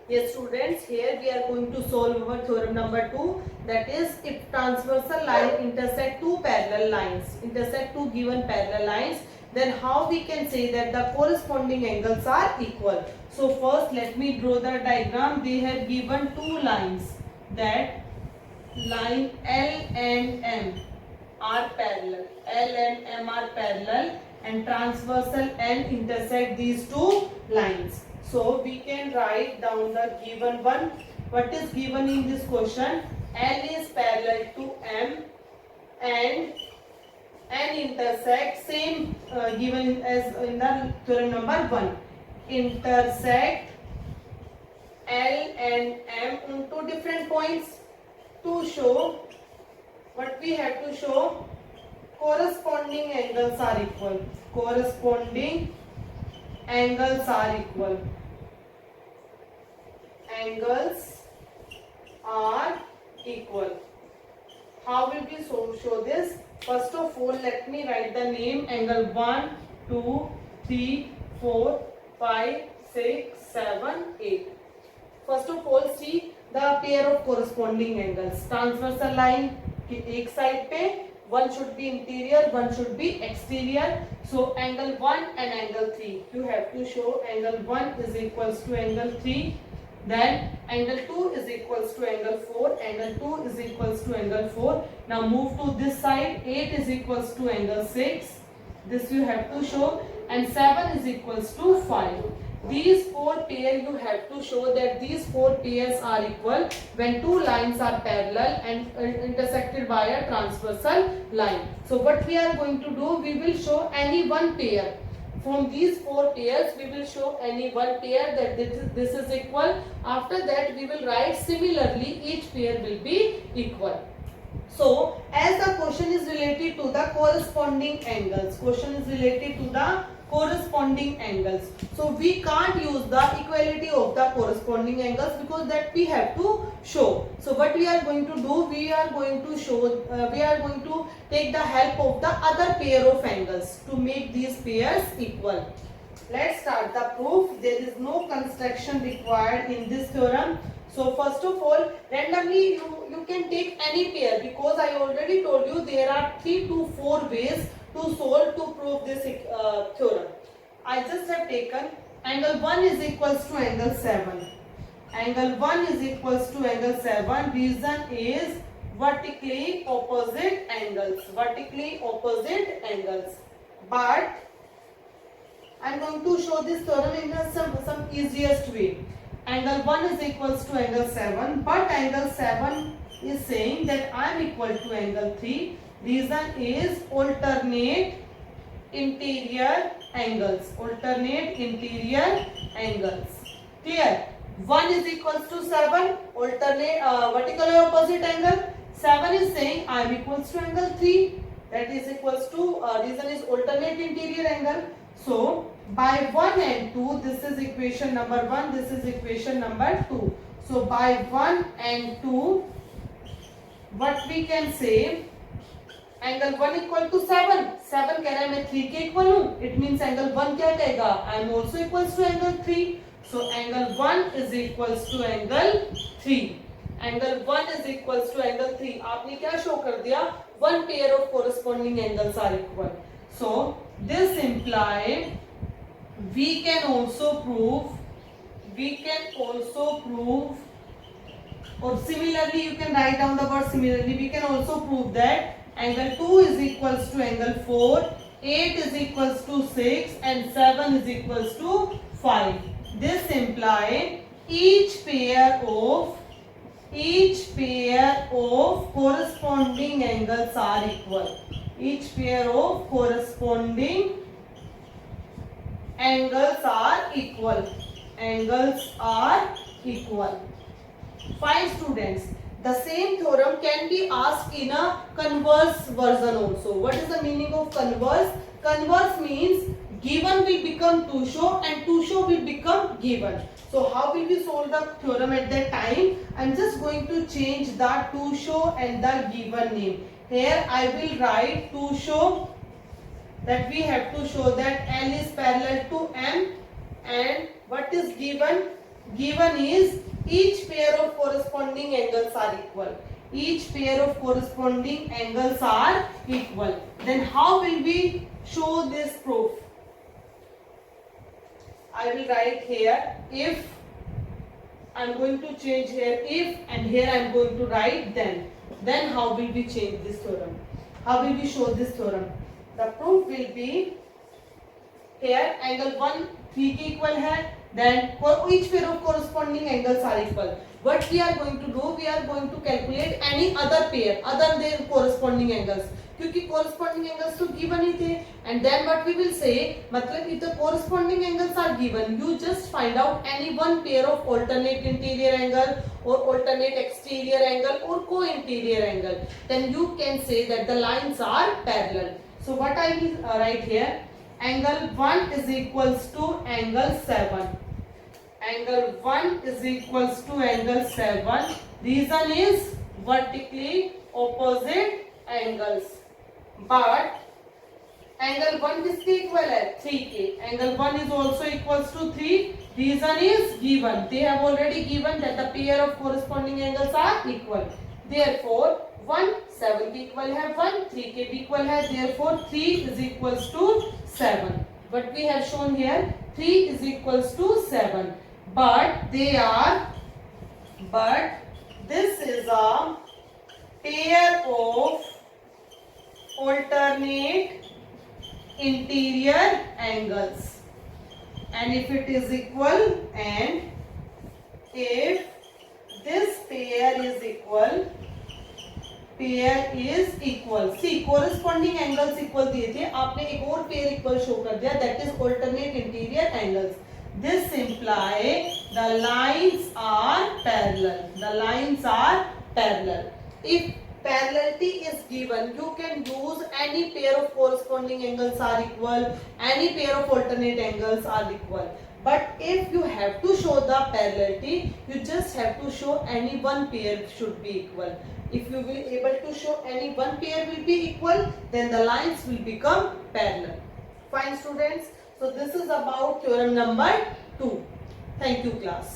Yes, students, here we are going to solve our theorem number 2. That is, if transversal line intersect two parallel lines, intersect two given parallel lines, then how we can say that the corresponding angles are equal. So first let me draw the diagram. They have given two lines, that line L and M are parallel. L and M are parallel and transversal N intersect these two lines. So we can write down the given one. What is given in this question? L is parallel to M and N intersect, same given as in the theorem number 1. Intersect L and M on two different points. To show, what we have to show, corresponding angles are equal. Corresponding angles are equal. Angles are equal. How will we show this? First of all, let me write the name. Angle 1, 2, 3, 4, 5, 6, 7, 8. First of all, see the pair of corresponding angles. Transversal line के एक side पे one should be interior, one should be exterior. So angle 1 and angle 3. You have to show angle 1 is equals to angle 3. Then angle 2 is equals to angle 4. Angle 2 is equals to angle 4. Now move to this side. 8 is equals to angle 6. This you have to show. And 7 is equals to 5. These four pairs you have to show that these four pairs are equal when two lines are parallel and intersected by a transversal line. So what we are going to do, we will show any one pair. From these four pairs, we will show any one pair that this is equal. After that, we will write similarly, each pair will be equal. So, as the question is related to the corresponding angles, question is related to the corresponding angles. So we can't use the equality of the corresponding angles because that we have to show. So what we are going to do, we are going to show, we are going to take the help of the other pair of angles to make these pairs equal. Let's start the proof. There is no construction required in this theorem. So first of all, randomly you can take any pair because I already told you there are 3 to 4 ways to solve to prove this theorem. I just have taken angle 1 is equals to angle 7. Angle 1 is equals to angle 7. Reason is vertically opposite angles. Vertically opposite angles. But I am going to show this theorem in some easiest way. Angle 1 is equals to angle 7. But angle 7 is saying that I am equal to angle 3. Reason is alternate interior angles. Alternate interior angles. Clear? 1 is equals to 7. Alternate vertical or opposite angle. 7 is saying I am equals to angle 3. That is equals to reason is alternate interior angle. So by 1 and 2, this is equation number 1. This is equation number 2. So by 1 and 2, what we can say? Angle 1 equal to 7. 7 कह रहा है मैं 3 के equal हूं. It means angle 1 क्या कहेगा? I am also equals to angle 3. So angle 1 is equals to angle 3. Angle 1 is equals to angle 3. आपने क्या शो कर दिया? One pair of corresponding angles are equal. So this imply we can also prove or similarly you can write down the word similarly. We can also prove that angle 2 is equals to angle 4, 8 is equals to 6 and 7 is equals to 5. This implies each pair of corresponding angles are equal. Each pair of corresponding angles are equal. Angles are equal. Fine students, the same theorem can be asked in a converse version also. What is the meaning of converse? Converse means given will become to show and to show will become given. So how will we solve the theorem at that time? I am just going to change the to show and the given name. Here I will write to show, that we have to show that L is parallel to M, and what is given? given is each pair of corresponding angles are equal. Each pair of corresponding angles are equal. Then how will we show this proof? I will write here if. I am going to change here if, and here I am going to write then. Then how will we change this theorem? How will we show this theorem? The proof will be here angle 1 3 के equal है. Then for each pair of corresponding angles are equal. What we are going to do? We are going to calculate any other pair other than corresponding angles. क्योंकि corresponding angles तो given ही थे. And then what we will say, मतलब if the corresponding angles are given, you just find out any one pair of alternate interior angle or alternate exterior angle or co-interior angle. Then you can say that the lines are parallel. So what I will write here, angle 1 is equals to angle 7. Angle 1 is equals to angle 7. Reason is vertically opposite angles. But angle 1 किसके equal है? 3 के. Angle 1 is also equals to 3. Reason is given. They have already given that the pair of corresponding angles are equal. Therefore 1 7 के equal है 1, 3 के भी equal है. Therefore 3 is equals to 7. But we have shown here 3 is equals to 7. But this is a pair of alternate interior angles. And if it is equal, and if this pair is equal, see corresponding angles equal दिए थे, आपने एक और pair equal show कर दिया, that is alternate interior angles. This imply the lines are parallel. The lines are parallel. If parallelity is given, you can use any pair of corresponding angles are equal, any pair of alternate angles are equal. But if you have to show the parallelity, you just have to show any one pair should be equal. If you will able to show any one pair will be equal, then the lines will become parallel. Fine students. So this is about theorem number 2. Thank you class.